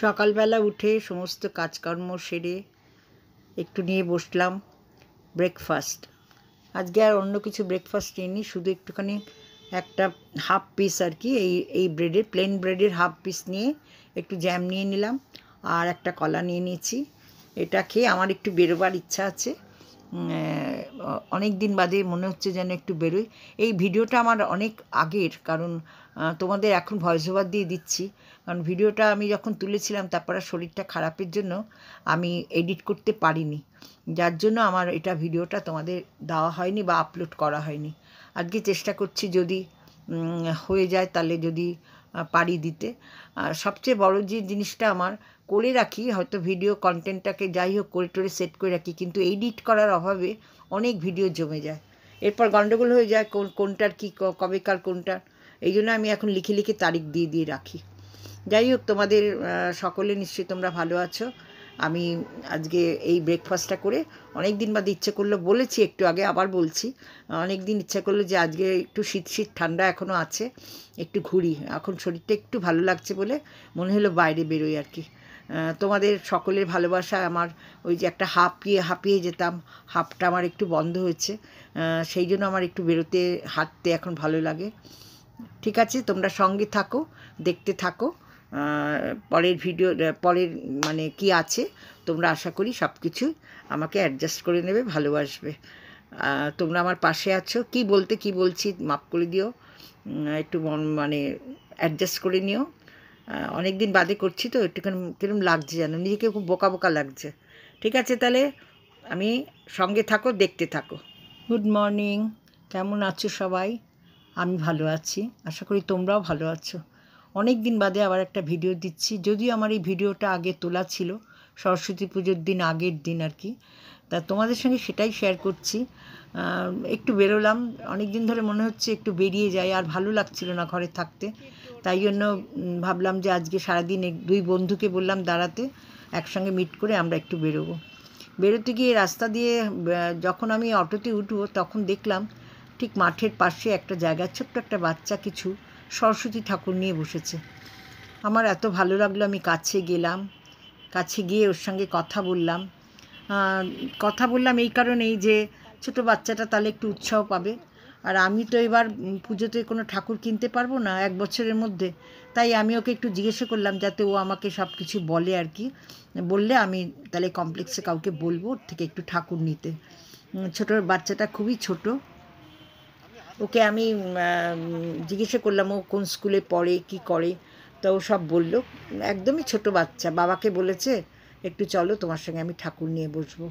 সকালবেলা উঠে সমস্ত কাজকর্ম সেরে একটু নিয়ে বসলাম ব্রেকফাস্ট। আজকে আর অন্য কিছু ব্রেকফাস্ট নিইনি, শুধু একটুখানি একটা হাফ পিস আর কি এই ব্রেডের প্লেন ব্রেডের হাফ পিস নিয়ে একটু জ্যাম নিয়ে নিলাম আর একটা কলা নিয়ে নিয়েছি। এটা খেয়ে আমার একটু বেরোবার ইচ্ছা আছে। অনেক দিন বাদে মনে হচ্ছে যেন একটু বেরোই। এই ভিডিওটা আমার অনেক আগের, কারণ তোমাদের এখন ভয়েস ওভার দিয়ে দিচ্ছি, কারণ ভিডিওটা আমি যখন তুলেছিলাম তারপরে শরীরটা খারাপের জন্য আমি এডিট করতে পারিনি, যার জন্য আমার এটা ভিডিওটা তোমাদের দেওয়া হয়নি বা আপলোড করা হয়নি। আজকে চেষ্টা করছি যদি হয়ে যায় তাহলে যদি পারি দিতে। সবচেয়ে বড় যে জিনিসটা আমার করে রাখি, হয়তো ভিডিও কন্টেন্টটাকে যাই হোক করে টোরে সেট করে রাখি, কিন্তু এডিট করার অভাবে অনেক ভিডিও জমে যায়, এরপর গন্ডগোল হয়ে যায় কোনটার কী কবেকার কোনটার। এই জন্য আমি এখন লিখে লিখে তারিখ দিয়ে দিয়ে রাখি। যাই হোক, তোমাদের সকলে নিশ্চয়ই তোমরা ভালো আছো। আমি আজকে এই ব্রেকফাস্টটা করে অনেক দিন বাদে ইচ্ছে করলো, বলেছি একটু আগে আবার বলছি, অনেক দিন ইচ্ছা করলো যে আজকে একটু শীত শীত ঠান্ডা এখনও আছে, একটু ঘুরি। এখন শরীরটা একটু ভালো লাগছে বলে মনে হলো বাইরে বেরোই আর কি। তোমাদের সকলের ভালোবাসা, আমার ওই যে একটা হাঁপিয়ে যেতাম, হাঁপটা আমার একটু বন্ধ হয়েছে, সেই জন্য আমার একটু বেরোতে হাঁটতে এখন ভালো লাগে। ঠিক আছে, তোমরা সঙ্গে থাকো, দেখতে থাকো। পরের ভিডিও পরের মানে কি আছে তোমরা আশা করি সব কিছু আমাকে অ্যাডজাস্ট করে নেবে, ভালোবাসবে। তোমরা আমার পাশে আছো, কি বলছি মাফ করে দিও, একটু মানে অ্যাডজাস্ট করে নিও। অনেক দিন বাদে করছি তো একটুখানি কিরম লাগছে যেন, নিজেকে খুব বোকা বোকা লাগছে। ঠিক আছে, তাহলে আমি সঙ্গে থাকো, দেখতে থাকো। গুড মর্নিং, কেমন আছো সবাই? আমি ভালো আছি, আশা করি তোমরাও ভালো আছো। অনেক দিন বাদে আবার একটা ভিডিও দিচ্ছি, যদিও আমার এই ভিডিওটা আগে তোলা ছিল সরস্বতী পুজোর দিন, আগের দিন আর কি, তা তোমাদের সঙ্গে সেটাই শেয়ার করছি। একটু বেরোলাম, অনেক দিন ধরে মনে হচ্ছে একটু বেরিয়ে যাই, আর ভালো লাগছিল না ঘরে থাকতে, তাই জন্য ভাবলাম যে আজকে সারাদিন দুই বন্ধুকে বললাম দাঁড়াতে, একসঙ্গে মিট করে আমরা একটু বেরোবো। বেরোতে গিয়ে রাস্তা দিয়ে যখন আমি অটোতে উঠবো তখন দেখলাম ঠিক মাঠের পাশে একটা জায়গায় ছোট্ট একটা বাচ্চা কিছু সরস্বতী ঠাকুর নিয়ে বসেছে। আমার এত ভালো লাগলো, আমি কাছে গেলাম, কাছে গিয়ে ওর সঙ্গে কথা বললাম এই কারণেই যে ছোটো বাচ্চাটা তাহলে একটু উৎসাহ পাবে। আর আমি তো এবার পুজোতে কোনো ঠাকুর কিনতে পারবো না এক বছরের মধ্যে, তাই আমি ওকে একটু জিজ্ঞাসা করলাম যাতে ও আমাকে সব কিছু বলে আর কি, বললে আমি তাহলে কমপ্লেক্সে কাউকে বলবো ওর থেকে একটু ঠাকুর নিতে। ছোটো বাচ্চাটা খুবই ছোট, ওকে আমি জিজ্ঞাসা করলাম ও কোন স্কুলে পড়ে কি করে, তো ও সব বললো। একদমই ছোট বাচ্চা, বাবাকে বলেছে একটু চলো তোমার সঙ্গে আমি ঠাকুর নিয়ে বসবো।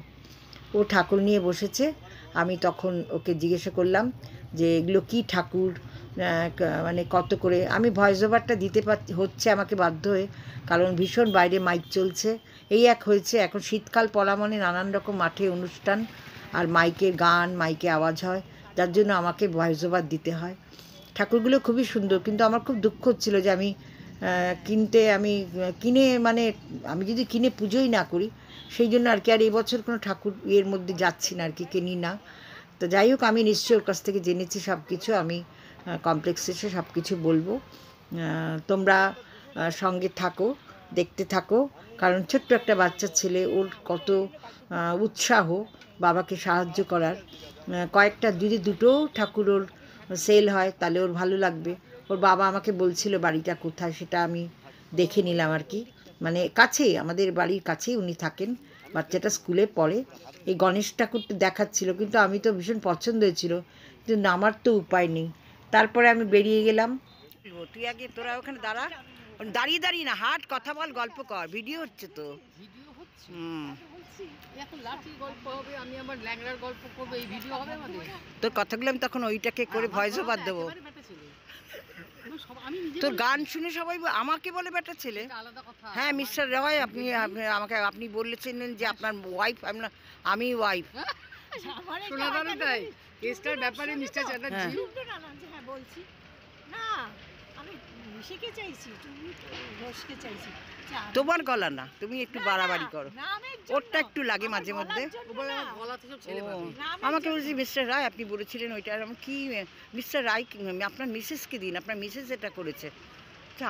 ও ঠাকুর নিয়ে বসেছে। আমি তখন ওকে জিজ্ঞাসা করলাম যে এগুলো কী ঠাকুর, মানে কত করে। আমি ভয়েস ওভারটা দিতে হচ্ছে আমাকে বাধ্য হয়ে, কারণ ভীষণ বাইরে মাইক চলছে। এই এক হয়েছে, এখন শীতকাল পড়া মানে নানান রকম মাঠে অনুষ্ঠান, আর মাইকের গান, মাইকে আওয়াজ হয়, যার জন্য আমাকে ভয়েস ওভার দিতে হয়। ঠাকুরগুলো খুবই সুন্দর, কিন্তু আমার খুব দুঃখ হচ্ছিল যে আমি কিনে মানে আমি যদি কিনে পুজোই না করি, সেই জন্য আর কি আর এবছর কোনো ঠাকুর এর মধ্যে যাচ্ছি না আর কি, কিনি না। তো যাই হোক, আমি নিশ্চয়ই ওর কাছ থেকে জেনেছি সব কিছু, আমি কমপ্লেক্সে এসে সব কিছু বলবো। তোমরা সঙ্গে থাকো, দেখতে থাকো, কারণ ছোট্ট একটা বাচ্চা ছেলে, ওর কত উৎসাহ বাবাকে সাহায্য করার। কয়েকটা যদি দুটো ঠাকুর ওর সেল হয় তাহলে ওর ভালো লাগবে। ওর বাবা আমাকে বলছিল বাড়িটা কোথায়, সেটা আমি দেখে নিলাম আর কি, মানে কাছেই, আমাদের বাড়ির কাছেই উনি থাকেন। বাচ্চাটা স্কুলে পড়ে। এই গণেশ ঠাকুরটা দেখাচ্ছিল, কিন্তু আমি তো ভীষণ পছন্দ হয়েছিল, কিন্তু নামার তো উপায় নেই। তারপরে আমি বেরিয়ে গেলাম। তুই আগে তোরা ওখানে দাঁড়া, দাঁড়িয়ে দাঁড়িয়ে না হাট, কথা বল, গল্প কর, ভিডিও হচ্ছে তো। তোর কথাগুলো আমি তখন ওইটাকে করে ভয়েস ওভার দেবো। তোর গান শুনে সবাই আমাকে বলে বেটা ছেলে। হ্যাঁ মিস্টার রয়, আপনি বলেছিলেন যে আপনার ওয়াইফ, আমি ওয়াইফ। ব্যাপারে মিস্টার চ্যাটার্জি বলছি না, আমি শিখে চাইছি, তোমার গলা না, তুমি একটু বাড়াবাড়ি করো, ওরটা একটু লাগে মাঝে মধ্যে। আমাকে বলছি মিস্টার রায়, আপনি বলেছিলেন ওইটা, কি মিস্টার রায় আপনার মিসেসকে দিন, আপনার মিসেস এটা করেছে।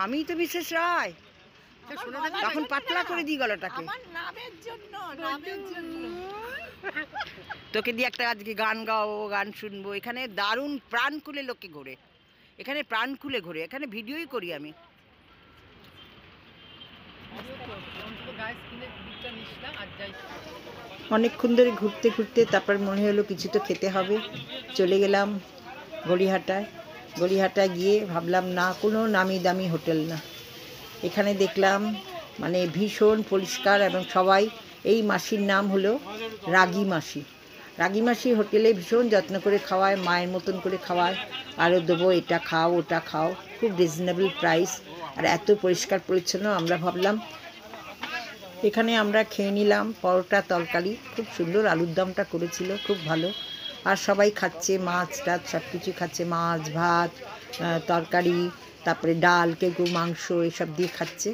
আমিই তো মিসেস রায়। তখন পাতলা করে দিই গলাটাকে। তোকে দিয়ে একটা আজকে গান গাওয়াবো, গান শুনবো। এখানে দারুণ প্রাণ খুলে লোকে ঘোরে, এখানে প্রাণ খুলে ঘোরে, এখানে ভিডিওই করি আমি। অনেকক্ষণ ধরে ঘুরতে ঘুরতে তারপর মনে হলো কিছু তো খেতে হবে। চলে গেলাম গড়িয়াহাটায়। গড়িয়াহাটায় গিয়ে ভাবলাম না, কোনো নামি দামি হোটেল না। এখানে দেখলাম মানে ভীষণ পরিষ্কার, এবং সবাই, এই মাসির নাম হলো রাগী মাসি। রাগী মাসি হোটেলে ভীষণ যত্ন করে খাওয়ায়, মায়ের মতন করে খাওয়ায়। আরও দেবো, এটা খাও ওটা খাও, খুব রিজনেবল প্রাইস, আর এত পরিষ্কার পরিচ্ছন্ন। আমরা ভাবলাম এখানে আমরা খেয়ে নিলাম পরোটা তরকারি, খুব সুন্দর, আলুর দমটা করেছিল খুব ভালো। আর সবাই খাচ্ছে, মাছ টাছ সব কিছু খাচ্ছে, মাছ ভাত তরকারি, তারপরে ডাল, কেউ কেউ মাংস, এসব দিয়ে খাচ্ছে।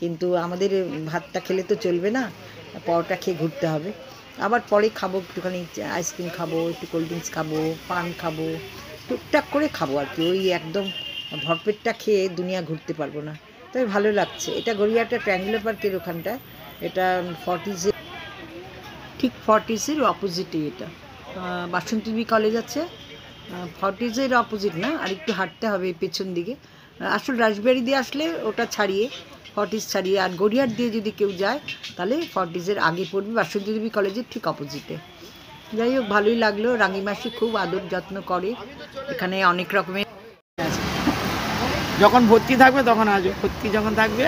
কিন্তু আমাদের ভাতটা খেলে তো চলবে না, পরোটা খেয়ে ঘুরতে হবে। আবার পরে খাবো, একটুখানি আইসক্রিম খাবো, একটু কোল্ড ড্রিঙ্কস খাবো, পান খাবো, টুকটাক করে খাবো আর কি। ওই একদম ভরপেটটা খেয়ে দুনিয়া ঘুরতে পারবো না। তবে ভালো লাগছে। এটা গড়িয়াহাটা ট্রায়াঙ্গুলার পার্কের ওখানটা, এটা ফর্টিজের, ঠিক ফর্টিজের অপোজিটে। এটা বাসন্তী কলেজ আছে, ফর্টিজের অপোজিট না, আর একটু হাঁটতে হবে পেছন দিকে। আসলে রাজবাড়ি দিয়ে আসলে ওটা ছাড়িয়ে, ফর্টিজ ছাড়িয়ে, আর গড়িয়াহাট দিয়ে যদি কেউ যায় তাহলে ফর্টিজের আগে পড়বে, বাসন্তী দেবী কলেজের ঠিক অপোজিটে। যাই হোক, ভালোই লাগলো। রাগী মাসি খুব আদর যত্ন করে, এখানে অনেক রকমের। যখন ভর্তি থাকবে তখন আসবে, ভর্তি যখন থাকবে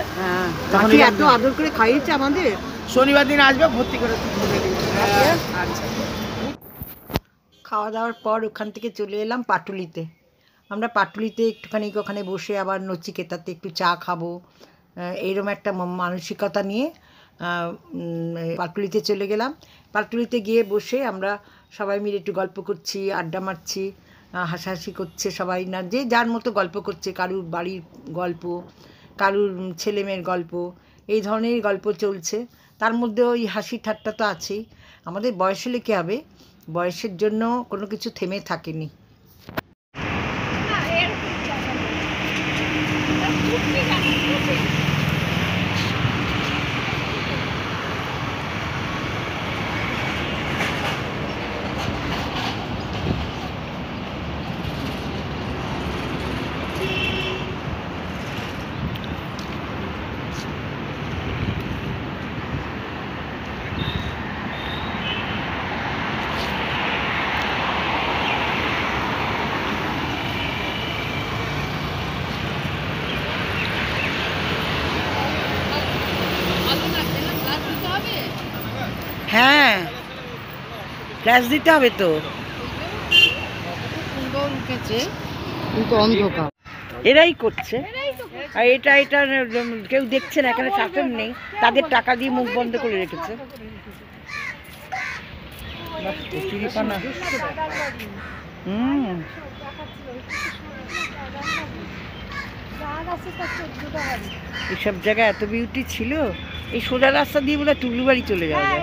তখন এত আদর করে খাইয়েছে আমাদের। শনিবার দিন আসবে, ভর্তি করে। খাওয়া দাওয়ার পর ওখান থেকে চলে এলাম পাটুলিতে। আমরা পাটুলিতে একটুখানি ওখানে বসে আবার নচিকেতাতে একটু চা খাবো, এইরকম একটা মানসিকতা নিয়ে পাটুলিতে চলে গেলাম। পাটুলিতে গিয়ে বসে আমরা সবাই মিলে একটু গল্প করছি, আড্ডা মারছি, হাসাহাসি করছে সবাই, না যে যার মতো গল্প করছে। কারুর বাড়ির গল্প, কারুর ছেলেমেয়ের গল্প, এই ধরনের গল্প চলছে। তার মধ্যে ওই হাসি ঠাট্টা তো আছেই। আমাদের বয়স হলে কী হবে, বয়সের জন্য কোনো কিছু থেমে থাকেনি। হ্যাঁ, ফ্ল্যাশ দিতে হবে তো। কিন্তু অন্ধকার এরাই করছে, আর এটা কেউ দেখছে না, এখানে শাসন নেই, তাদের টাকা দিয়ে মুখ বন্ধ করে রেখেছে। এইসব জায়গায় এত বিউটি ছিল। এই সোজা রাস্তা দিয়ে বলে টুকলু বাড়ি চলে যাওয়া যায়।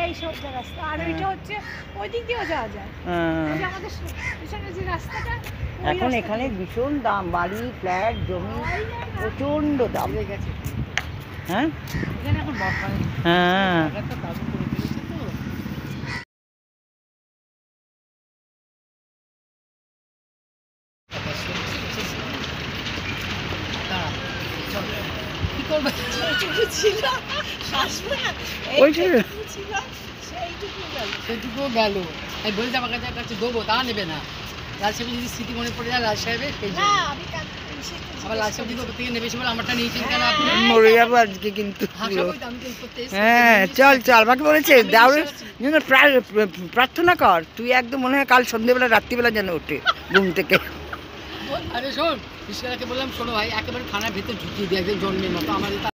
এখন এখানে ভীষণ দাম, বাড়ি, ফ্ল্যাট, জমি প্রচন্ড দাম হয়ে গেছে। হ্যাঁ হ্যাঁ, সেটুকু গেল। আমি বলছি আমার কাছে দেবো, তা নেবে না। লাল সাহেব যদি স্মৃতি মনে পড়ে যায়, লাল সাহেবের আবার লাল সাহেব যদি থেকে নেবে, সে বলে আমারটা নিয়েছেন কেন আপনি? মরে যাবো আজকে কিন্তু। হ্যাঁ চল চল, আমাকে বলেছে দাউরের জন্য প্রার্থনা কর। তুই একদম মনে হয় কাল সন্ধ্যেবেলা রাত্রিবেলা যেন ওঠে ঘুম থেকে। আরে শোন, বিশ্বরাকে বললাম, শোনো ভাই, একেবারে খানার ভেতর ঢুকিয়ে দিয়ে একদম জন্মের মতো আমাদের।